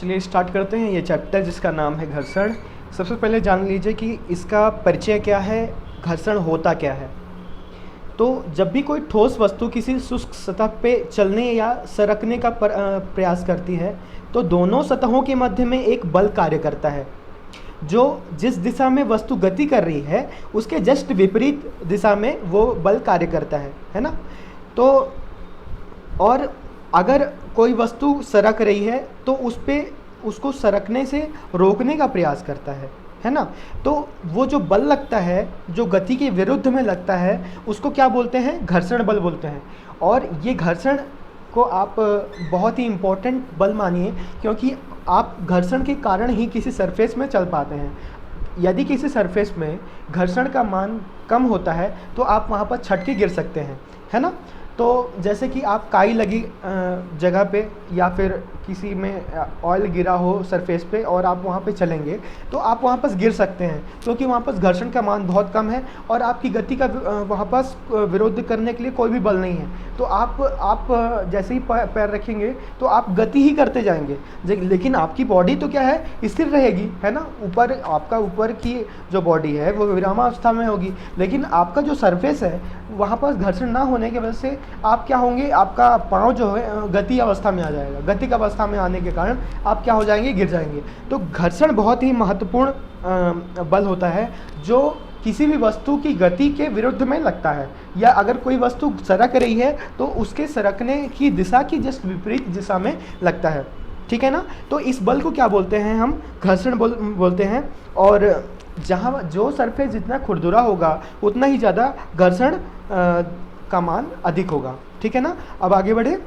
चलिए स्टार्ट करते हैं ये चैप्टर जिसका नाम है घर्षण। सबसे पहले जान लीजिए कि इसका परिचय क्या है, घर्षण होता क्या है। तो जब भी कोई ठोस वस्तु किसी शुष्क सतह पे चलने या सरकने का प्रयास करती है तो दोनों सतहों के मध्य में एक बल कार्य करता है जो जिस दिशा में वस्तु गति कर रही है उसके जस्ट विपरीत दिशा में वो बल कार्य करता है ना। तो और अगर कोई वस्तु सरक रही है तो उसको सरकने से रोकने का प्रयास करता है ना। तो वो जो बल लगता है जो गति के विरुद्ध में लगता है उसको क्या बोलते हैं, घर्षण बल बोलते हैं। और ये घर्षण को आप बहुत ही इम्पोर्टेंट बल मानिए क्योंकि आप घर्षण के कारण ही किसी सरफेस में चल पाते हैं। यदि किसी सरफेस में घर्षण का मान कम होता है तो आप वहाँ पर छट के गिर सकते हैं, है ना। तो जैसे कि आप काई लगी जगह पे या फिर किसी में ऑयल गिरा हो सरफेस पे और आप वहाँ पे चलेंगे तो आप वहाँ पर गिर सकते हैं क्योंकि वहाँ पर घर्षण का मान बहुत कम है और आपकी गति का वहाँ पर विरोध करने के लिए कोई भी बल नहीं है। तो आप जैसे ही पैर रखेंगे तो आप गति ही करते जाएंगे, लेकिन आपकी बॉडी तो क्या है, स्थिर रहेगी, है ना। आपका ऊपर की जो बॉडी है वो विरामावस्था में होगी, लेकिन आपका जो सरफेस है वहाँ पर घर्षण ना होने की वजह से आप क्या होंगे, आपका पाँव जो है गति अवस्था में आ जाएगा। गति की अवस्था में आने के कारण आप क्या हो जाएंगे, गिर जाएंगे। तो घर्षण बहुत ही महत्वपूर्ण बल होता है जो किसी भी वस्तु की गति के विरुद्ध में लगता है, या अगर कोई वस्तु सरक रही है तो उसके सरकने की दिशा की जस्ट विपरीत दिशा में लगता है, ठीक है ना। तो इस बल को क्या बोलते हैं, हम घर्षण बल बोलते हैं। और जहाँ जो सरफेस जितना खुरदुरा होगा उतना ही ज़्यादा घर्षण का मान अधिक होगा, ठीक है ना। अब आगे बढ़े।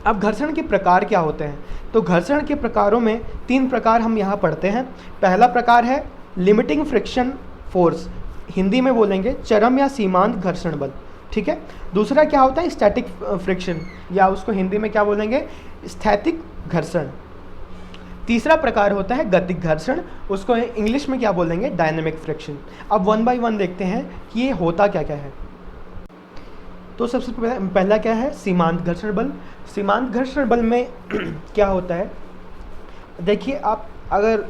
अब घर्षण के प्रकार क्या होते हैं, तो घर्षण के प्रकारों में 3 प्रकार हम यहाँ पढ़ते हैं। पहला प्रकार है लिमिटिंग फ्रिक्शन फोर्स, हिंदी में बोलेंगे चरम या सीमांत घर्षण बल, ठीक है। दूसरा क्या होता है, स्टैटिक फ्रिक्शन, या उसको हिंदी में क्या बोलेंगे, स्थैतिक घर्षण। तीसरा प्रकार होता है गतिक घर्षण, उसको इंग्लिश में क्या बोलेंगे, डायनेमिक फ्रिक्शन। अब 1 बाय 1 देखते हैं कि ये होता क्या क्या है। तो सबसे पहला क्या है, सीमांत घर्षण बल। सीमांत घर्षण बल में क्या होता है, देखिए आप अगर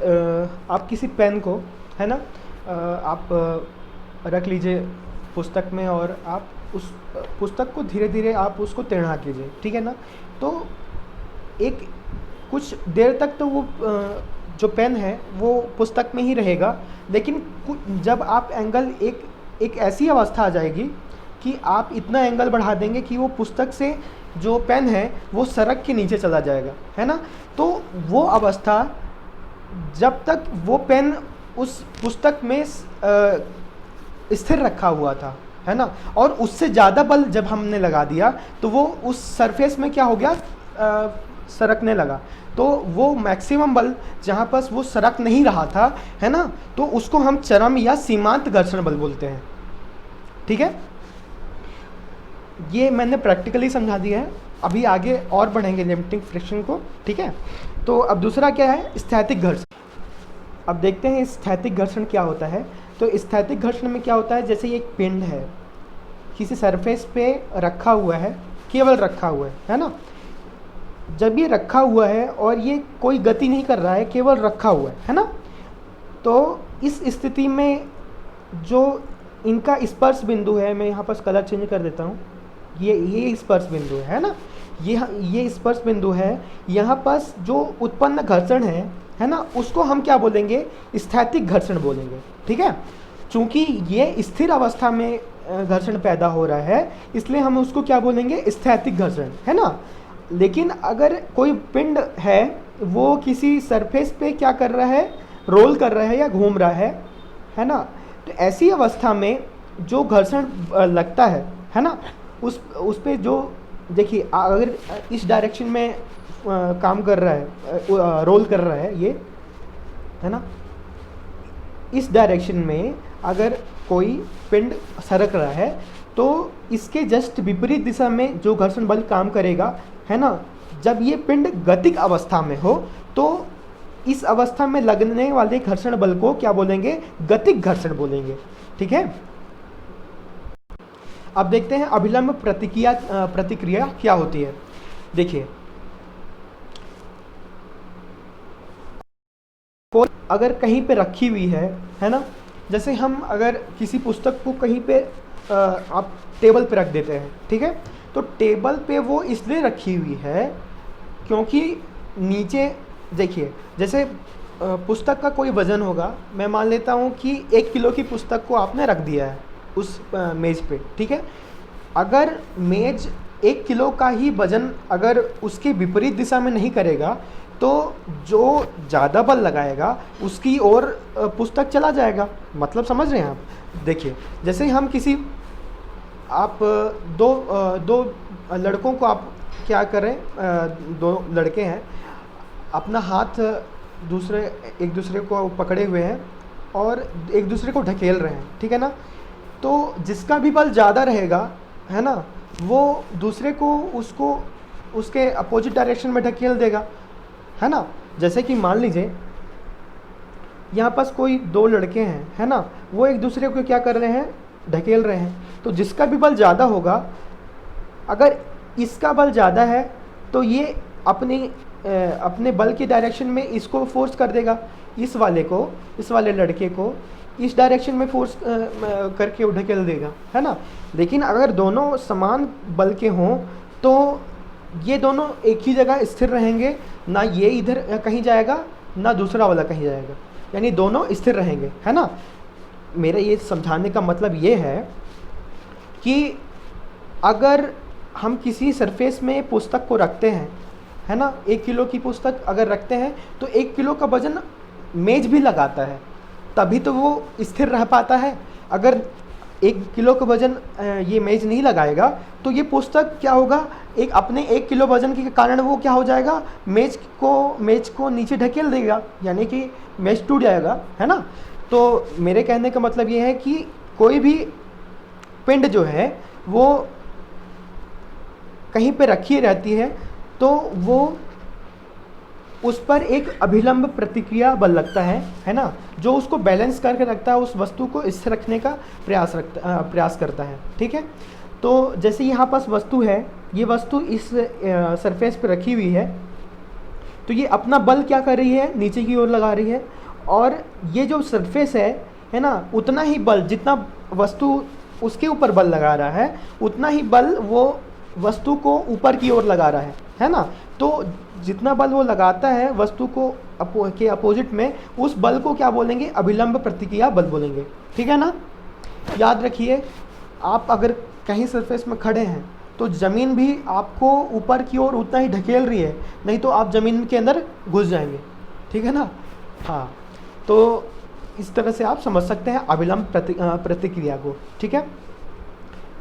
आप किसी पेन को, है ना, आप रख लीजिए पुस्तक में और आप उस पुस्तक को धीरे धीरे आप उसको टेढ़ा कीजिए, ठीक है ना। तो एक कुछ देर तक तो वो जो पेन है वो पुस्तक में ही रहेगा, लेकिन जब आप एंगल एक ऐसी अवस्था आ जाएगी कि आप इतना एंगल बढ़ा देंगे कि वो पुस्तक से जो पेन है वो सड़क के नीचे चला जाएगा, है ना। तो वो अवस्था जब तक वो पेन उस पुस्तक में स्थिर रखा हुआ था, है ना, और उससे ज़्यादा बल जब हमने लगा दिया तो वो उस सरफेस में क्या हो गया, सरकने लगा। तो वो मैक्सिमम बल जहाँ पर वो सरक नहीं रहा था, है ना, तो उसको हम चरम या सीमांत घर्षण बल बोलते हैं, ठीक है। ये मैंने प्रैक्टिकली समझा दिया है, अभी आगे और बढ़ेंगे लिमिटिंग फ्रिक्शन को, ठीक है। तो अब दूसरा क्या है, स्थैतिक घर्षण। अब देखते हैं स्थैतिक घर्षण क्या होता है। तो स्थैतिक घर्षण में क्या होता है, जैसे ये एक पिंड है किसी सरफेस पे रखा हुआ है, केवल रखा हुआ है ना। जब ये रखा हुआ है और ये कोई गति नहीं कर रहा है, केवल रखा हुआ है ना, तो इस स्थिति में जो इनका स्पर्श बिंदु है, मैं यहाँ पर कलर चेंज कर देता हूँ, ये स्पर्श बिंदु है ना, ये स्पर्श बिंदु है। यहाँ पर जो उत्पन्न घर्षण है ना, उसको हम क्या बोलेंगे, स्थैतिक घर्षण बोलेंगे, ठीक है। चूँकि ये स्थिर अवस्था में घर्षण पैदा हो रहा है इसलिए हम उसको क्या बोलेंगे, स्थैतिक घर्षण, है ना। लेकिन अगर कोई पिंड है वो किसी सरफेस पे क्या कर रहा है, रोल कर रहा है या घूम रहा है ना, तो ऐसी अवस्था में जो घर्षण लगता है ना, उस पे जो देखिए अगर इस डायरेक्शन में काम कर रहा है, रोल कर रहा है ये, है ना, इस डायरेक्शन में अगर कोई पिंड सरक रहा है तो इसके जस्ट विपरीत दिशा में जो घर्षण बल काम करेगा, है ना। जब ये पिंड गतिक अवस्था में हो तो इस अवस्था में लगने वाले घर्षण बल को क्या बोलेंगे, गतिक घर्षण बोलेंगे, ठीक है। अब देखते हैं अभिलंब प्रतिक्रिया क्या होती है। देखिए कोई अगर कहीं पे रखी हुई है ना, जैसे हम अगर किसी पुस्तक को कहीं पे आप टेबल पे रख देते हैं, ठीक है, तो टेबल पे वो इसलिए रखी हुई है क्योंकि नीचे देखिए, जैसे पुस्तक का कोई वज़न होगा, मैं मान लेता हूँ कि 1 किलो की पुस्तक को आपने रख दिया है उस मेज़ पे, ठीक है। अगर मेज़ 1 किलो का ही वज़न अगर उसके विपरीत दिशा में नहीं करेगा तो जो ज़्यादा बल लगाएगा उसकी ओर पुस्तक चला जाएगा। मतलब समझ रहे हैं आप? देखिए, जैसे हम किसी आप दो लड़कों को आप क्या करें, दो लड़के हैं, अपना हाथ एक दूसरे को पकड़े हुए हैं और एक दूसरे को ढकेल रहे हैं, ठीक है ना। तो जिसका भी बल ज़्यादा रहेगा, है ना, वो दूसरे को उसके अपोजिट डायरेक्शन में ढकेल देगा, है ना। जैसे कि मान लीजिए यहाँ पास कोई 2 लड़के हैं, है ना, वो एक दूसरे को क्या कर रहे हैं, ढकेल रहे हैं। तो जिसका भी बल ज़्यादा होगा, अगर इसका बल ज़्यादा है तो ये अपने बल की डायरेक्शन में इसको फोर्स कर देगा, इस वाले लड़के को इस डायरेक्शन में फोर्स करके ढकेल देगा, है ना। लेकिन अगर दोनों समान बल के हों तो ये दोनों एक ही जगह स्थिर रहेंगे, ना ये इधर कहीं जाएगा ना दूसरा वाला कहीं जाएगा, यानी दोनों स्थिर रहेंगे, है ना। मेरा ये समझाने का मतलब ये है कि अगर हम किसी सरफेस में पुस्तक को रखते हैं, है ना, 1 किलो की पुस्तक अगर रखते हैं तो 1 किलो का वजन मेज भी लगाता है, तभी तो वो स्थिर रह पाता है। अगर 1 किलो का वजन ये मेज नहीं लगाएगा तो ये पुस्तक क्या होगा, अपने 1 किलो वजन के कारण वो क्या हो जाएगा, मेज को नीचे ढकेल देगा, यानी कि मेज टूट जाएगा, है ना। तो मेरे कहने का मतलब ये है कि कोई भी पिंड जो है वो कहीं पे रखी रहती है तो वो उस पर एक अभिलंब प्रतिक्रिया बल लगता है ना, जो उसको बैलेंस करके रखता है, उस वस्तु को स्थिर रखने का प्रयास करता है, ठीक है। तो जैसे यहाँ पास वस्तु है, ये वस्तु इस सरफेस पे रखी हुई है, तो ये अपना बल क्या कर रही है, नीचे की ओर लगा रही है, और ये जो सरफेस है ना, उतना ही बल जितना वस्तु उसके ऊपर बल लगा रहा है, उतना ही बल वो वस्तु को ऊपर की ओर लगा रहा है ना। तो जितना बल वो लगाता है वस्तु को के अपोजिट में, उस बल को क्या बोलेंगे, अभिलंब प्रतिक्रिया बल बोलेंगे, ठीक है ना। याद रखिए, आप अगर कहीं सरफेस में खड़े हैं तो ज़मीन भी आपको ऊपर की ओर उतना ही ढकेल रही है, नहीं तो आप ज़मीन के अंदर घुस जाएंगे, ठीक है ना। हाँ, तो इस तरह से आप समझ सकते हैं अभिलंब प्रतिक्रिया को, ठीक है।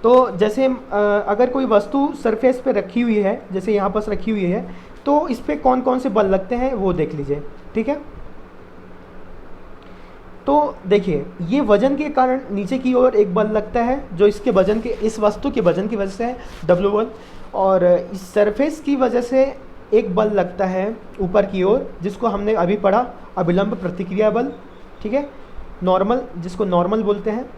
तो जैसे अगर कोई वस्तु सरफेस पे रखी हुई है, जैसे यहाँ पास रखी हुई है, तो इस पर कौन कौन से बल लगते हैं वो देख लीजिए, ठीक है। तो देखिए, ये वजन के कारण नीचे की ओर एक बल लगता है जो इस वस्तु के वजन की वजह से है, W बल, और इस सरफेस की वजह से एक बल लगता है ऊपर की ओर, जिसको हमने अभी पढ़ा, अभिलंब प्रतिक्रिया बल, ठीक है, नॉर्मल, जिसको नॉर्मल बोलते हैं।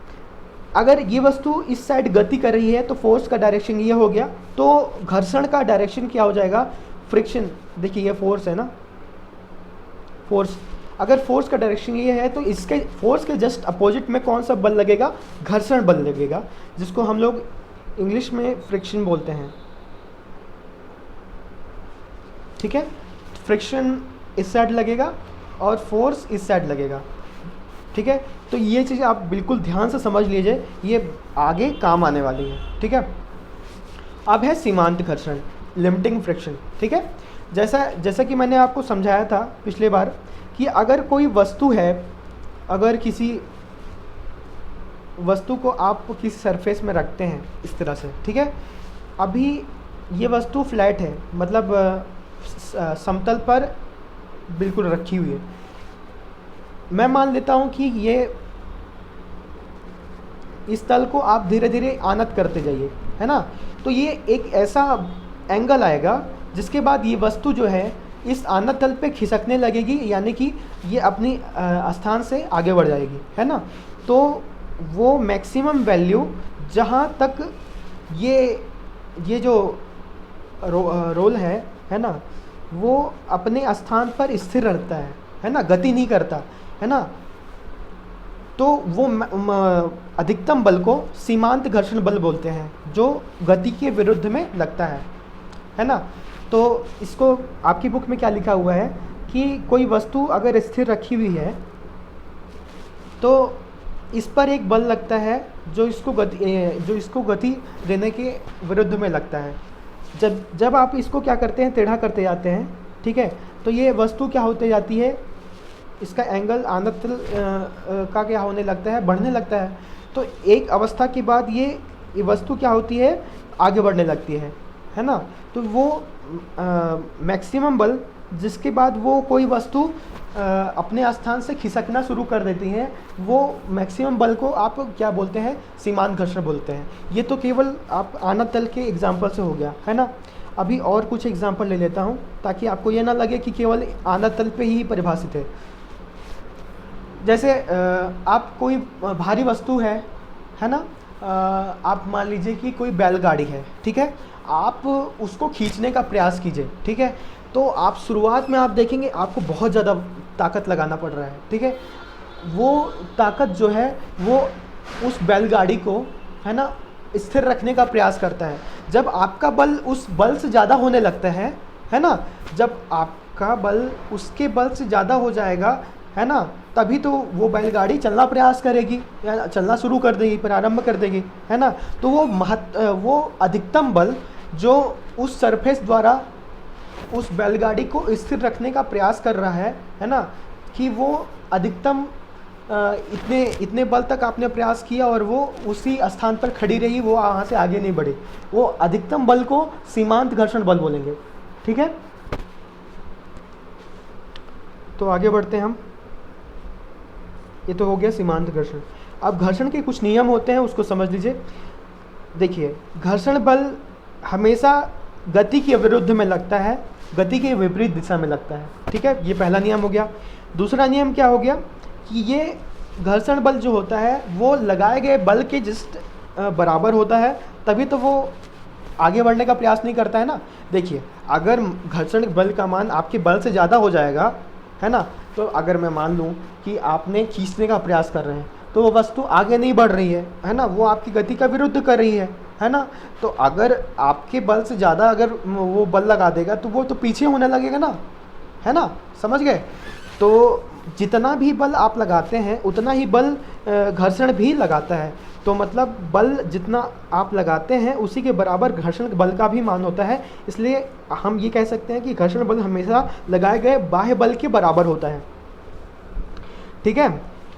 अगर ये वस्तु इस साइड गति कर रही है तो फोर्स का डायरेक्शन ये हो गया, तो घर्षण का डायरेक्शन क्या हो जाएगा, फ्रिक्शन। देखिए ये फोर्स है ना, फोर्स, अगर फोर्स का डायरेक्शन ये है तो इसके फोर्स के जस्ट अपोजिट में कौन सा बल लगेगा, घर्षण बल लगेगा, जिसको हम लोग इंग्लिश में फ्रिक्शन बोलते हैं, ठीक है। फ्रिक्शन इस साइड लगेगा और फोर्स इस साइड लगेगा, ठीक है। तो ये चीज़ आप बिल्कुल ध्यान से समझ लीजिए, ये आगे काम आने वाली है, ठीक है। अब है सीमांत घर्षण, लिमिटिंग फ्रिक्शन, ठीक है। जैसा कि मैंने आपको समझाया था पिछले बार कि अगर कोई वस्तु है, अगर किसी वस्तु को आप किसी सरफेस में रखते हैं इस तरह से, ठीक है। अभी ये वस्तु फ्लैट है, मतलब समतल पर बिल्कुल रखी हुई है। मैं मान लेता हूँ कि ये इस तल को आप धीरे धीरे आनत करते जाइए, है ना। तो ये एक ऐसा एंगल आएगा जिसके बाद ये वस्तु जो है इस आनत तल पे खिसकने लगेगी, यानी कि ये अपनी स्थान से आगे बढ़ जाएगी, है ना। तो वो मैक्सिमम वैल्यू जहाँ तक ये जो रोल है ना, वो अपने स्थान पर स्थिर रहता है, है ना, गति नहीं करता, है ना, तो वो अधिकतम बल को सीमांत घर्षण बल बोलते हैं, जो गति के विरुद्ध में लगता है ना। तो इसको आपकी बुक में क्या लिखा हुआ है कि कोई वस्तु अगर स्थिर रखी हुई है तो इस पर एक बल लगता है जो इसको गति देने के विरुद्ध में लगता है। जब आप इसको क्या करते हैं, टेढ़ा करते जाते हैं, ठीक है, तो ये वस्तु क्या होते जाती है, इसका एंगल आनत तल का क्या होने लगता है, बढ़ने लगता है। तो एक अवस्था के बाद ये वस्तु क्या होती है, आगे बढ़ने लगती है ना। तो वो मैक्सिमम बल जिसके बाद वो कोई वस्तु अपने स्थान से खिसकना शुरू कर देती है, वो मैक्सिमम बल को आप क्या बोलते हैं, सीमांत घर्षण बोलते हैं। ये तो केवल आप आनत तल के एग्जाम्पल से हो गया, है ना। अभी और कुछ एग्जाम्पल ले लेता हूँ ताकि आपको ये ना लगे कि केवल आनत तल पे ही परिभाषित है। जैसे आप कोई भारी वस्तु है ना, आप मान लीजिए कि कोई बैलगाड़ी है, ठीक है, आप उसको खींचने का प्रयास कीजिए, ठीक है, तो आप शुरुआत में आप देखेंगे आपको बहुत ज़्यादा ताकत लगाना पड़ रहा है, ठीक है। वो ताकत जो है वो उस बैलगाड़ी को, है ना, स्थिर रखने का प्रयास करता है। जब आपका बल उस बल से ज़्यादा होने लगता है ना, जब आपका बल उसके बल से ज़्यादा हो जाएगा, है ना, तभी तो वो बैलगाड़ी चलना प्रयास करेगी या चलना शुरू कर देगी, प्रारंभ कर देगी, है ना। तो वो अधिकतम बल जो उस सरफेस द्वारा उस बैलगाड़ी को स्थिर रखने का प्रयास कर रहा है ना, कि वो अधिकतम इतने बल तक आपने प्रयास किया और वो उसी स्थान पर खड़ी रही, वो वहाँ से आगे नहीं बढ़ी, वो अधिकतम बल को सीमांत घर्षण बल बोलेंगे, ठीक है। तो आगे बढ़ते हैं हम। ये तो हो गया सीमांत घर्षण। अब घर्षण के कुछ नियम होते हैं, उसको समझ लीजिए। देखिए, घर्षण बल हमेशा गति के विरुद्ध में लगता है, गति के विपरीत दिशा में लगता है, ठीक है, ये पहला नियम हो गया। दूसरा नियम क्या हो गया कि ये घर्षण बल जो होता है वो लगाए गए बल के जस्ट बराबर होता है, तभी तो वो आगे बढ़ने का प्रयास नहीं करता है ना। देखिए, अगर घर्षण बल का मान आपके बल से ज़्यादा हो जाएगा, है ना, तो अगर मैं मान लूँ कि आपने खींचने का प्रयास कर रहे हैं तो वो वस्तु आगे नहीं बढ़ रही है ना, वो आपकी गति का विरुद्ध कर रही है ना। तो अगर आपके बल से ज़्यादा अगर वो बल लगा देगा तो वो तो पीछे होने लगेगा ना, है ना, समझ गए। तो जितना भी बल आप लगाते हैं उतना ही बल घर्षण भी लगाता है। तो मतलब बल जितना आप लगाते हैं उसी के बराबर घर्षण बल का भी मान होता है। इसलिए हम ये कह सकते हैं कि घर्षण बल हमेशा लगाए गए बाह्य बल के बराबर होता है, ठीक है।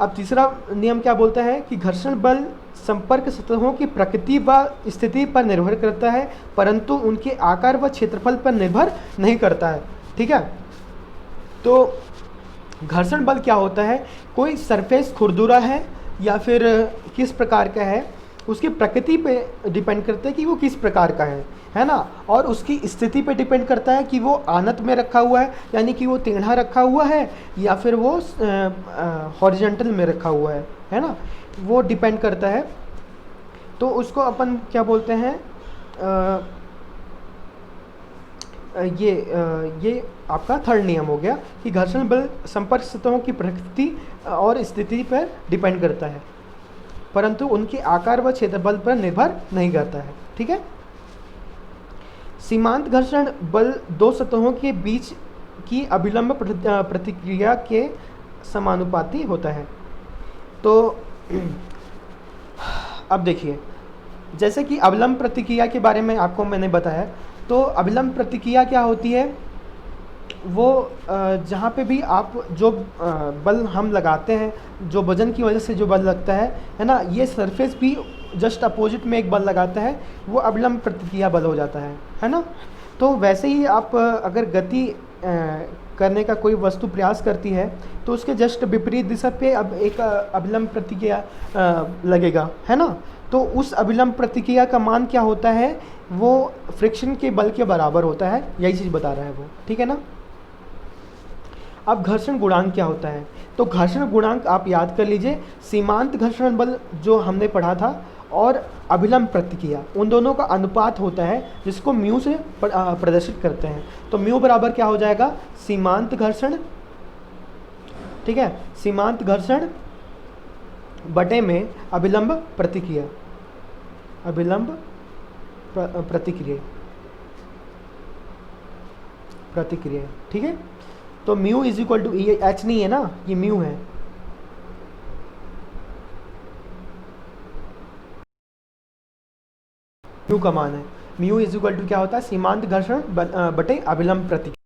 अब तीसरा नियम क्या बोलता है कि घर्षण बल संपर्क सतहों की प्रकृति व स्थिति पर निर्भर करता है, परंतु उनके आकार व क्षेत्रफल पर निर्भर नहीं करता है, ठीक है। तो घर्षण बल क्या होता है, कोई सरफेस खुरदुरा है या फिर किस प्रकार का है, उसकी प्रकृति पे डिपेंड करता है कि वो किस प्रकार का है ना, और उसकी स्थिति पे डिपेंड करता है कि वो आनत में रखा हुआ है, यानी कि वो टेढ़ा रखा हुआ है या फिर वो हॉरिजॉन्टल में रखा हुआ है ना, वो डिपेंड करता है। तो उसको अपन क्या बोलते हैं, ये आपका थर्ड नियम हो गया कि घर्षण बल संपर्क सतहों की प्रकृति और स्थिति पर डिपेंड करता है, परंतु उनके आकार व क्षेत्रफल पर निर्भर नहीं करता है, ठीक है। सीमांत घर्षण बल दो सतहों के बीच की अभिलंब प्रतिक्रिया के समानुपाती होता है। तो अब देखिए, जैसे कि अभिलंब प्रतिक्रिया के बारे में आपको मैंने बताया, तो अभिलंब प्रतिक्रिया क्या होती है, वो जहाँ पे भी आप जो बल हम लगाते हैं, जो वजन की वजह से जो बल लगता है ना, ये सरफेस भी जस्ट अपोजिट में एक बल लगाता है, वो अभिलंब प्रतिक्रिया बल हो जाता है ना। तो वैसे ही आप अगर गति करने का कोई वस्तु प्रयास करती है तो उसके जस्ट विपरीत दिशा पे अब एक अभिलंब प्रतिक्रिया लगेगा, है ना। तो उस अभिलंब प्रतिक्रिया का मान क्या होता है, वो फ्रिक्शन के बल के बराबर होता है, यही चीज़ बता रहा है वो, ठीक है ना। अब घर्षण गुणांक क्या होता है, तो घर्षण गुणांक आप याद कर लीजिए, सीमांत घर्षण बल जो हमने पढ़ा था और अभिलंब प्रतिक्रिया, उन दोनों का अनुपात होता है जिसको म्यू से प्रदर्शित करते हैं। तो म्यू बराबर क्या हो जाएगा, सीमांत घर्षण ठीक है, सीमांत घर्षण बटे में अभिलंब प्रतिक्रिया, अभिलंब प्रतिक्रिया, प्रतिक्रिया, ठीक है। तो म्यू इज इक्वल टू, ये एच नहीं है ना, ये म्यू है, म्यू का मान है। म्यू इज इक्वल टू क्या होता है, सीमांत घर्षण बटे अभिलंब प्रतिक्रिया।